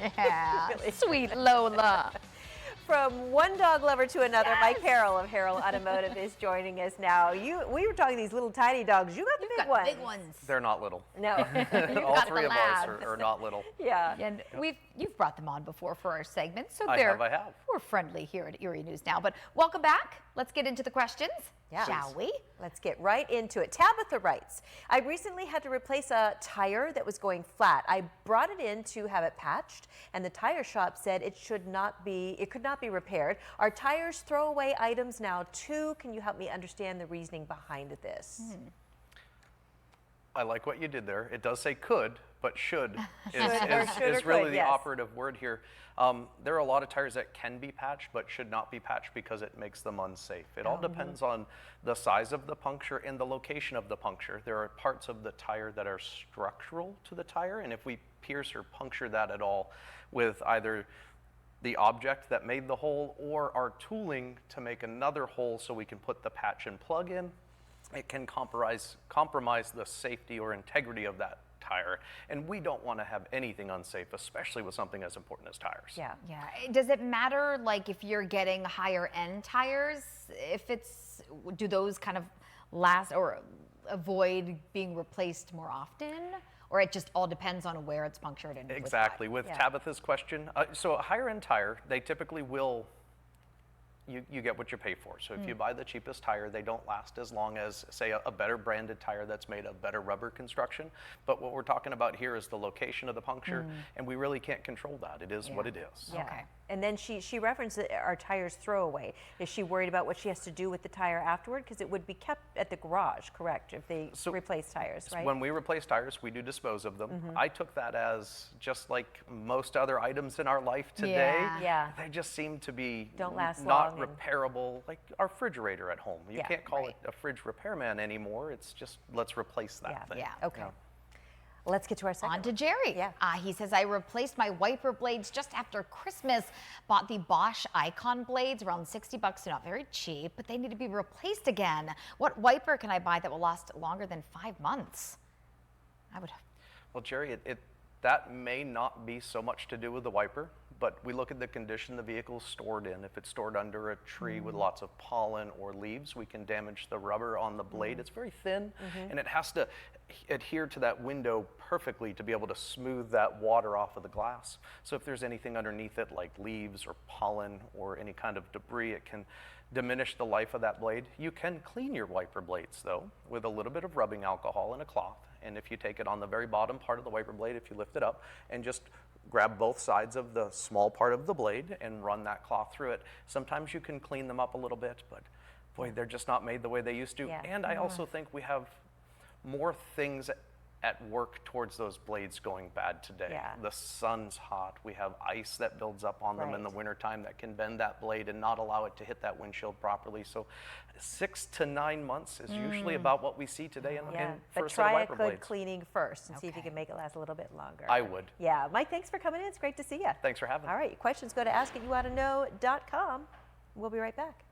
Yeah, Really. sweet Lola. From one dog lover to another, yes. Mike Harrell of Harrell Automotive is joining us now. We were talking these little tiny dogs. You got the big ones. The big ones. They're not little. No. All three of ours are not little. Yeah. And you've brought them on before for our segment, so I have. We're friendly here at Erie News Now. But welcome back. Let's get into the questions, shall we? Let's get right into it. Tabitha writes, I recently had to replace a tire that was going flat. I brought it in to have it patched, and the tire shop said it could not be repaired. Are tires throwaway items now too? Can you help me understand the reasoning behind this? I like what you did there. It does say could, but should is really the operative word here. There are a lot of tires that can be patched, but should not be patched because it makes them unsafe. It all depends on the size of the puncture and the location of the puncture. There are parts of the tire that are structural to the tire, and if we pierce or puncture that at all with either the object that made the hole or our tooling to make another hole so we can put the patch and plug in, it can compromise the safety or integrity of that tire. And we don't want to have anything unsafe, especially with something as important as tires. Yeah. Does it matter, like, if you're getting higher end tires, do those kind of last or avoid being replaced more often? Or it just all depends on where it's punctured and exactly. With Tabitha's question, so a higher end tire, they typically will, you get what you pay for. So if you buy the cheapest tire, they don't last as long as, say, a better branded tire that's made of better rubber construction. But what we're talking about here is the location of the puncture, and we really can't control that. It is what it is. Yeah. Okay. And then she referenced that our tires throwaway. Is she worried about what she has to do with the tire afterward? Because it would be kept at the garage, correct, if they replace tires, right? When we replace tires, we do dispose of them. I took that as just like most other items in our life today. They just seem to be don't last not long repairable, like our refrigerator at home. You can't call it a fridge repairman anymore. It's just, let's replace that thing. Okay. Let's get to our second. On to Jerry. He says, I replaced my wiper blades just after Christmas. Bought the Bosch Icon blades, around $60. They're not very cheap, but they need to be replaced again. What wiper can I buy that will last longer than 5 months? Well, Jerry, that may not be so much to do with the wiper, but we look at the condition the vehicle's stored in. If it's stored under a tree with lots of pollen or leaves, we can damage the rubber on the blade. It's very thin, and it has to adhere to that window perfectly to be able to smooth that water off of the glass. So if there's anything underneath it, like leaves or pollen or any kind of debris, it can diminish the life of that blade. You can clean your wiper blades, though, with a little bit of rubbing alcohol and a cloth. And if you take it on the very bottom part of the wiper blade, if you lift it up and just grab both sides of the small part of the blade and run that cloth through it, sometimes you can clean them up a little bit, but boy, they're just not made the way they used to. And I also think we have more things at work towards those blades going bad today. The sun's hot. We have ice that builds up on them in the wintertime that can bend that blade and not allow it to hit that windshield properly. So 6 to 9 months is usually about what we see today in for a set of wiper blades. But try a good cleaning first and see if you can make it last a little bit longer. I would. Yeah. Mike, thanks for coming in. It's great to see you. Thans for having me. All right. Questions, go to askityoughtoknow.com. We'll be right back.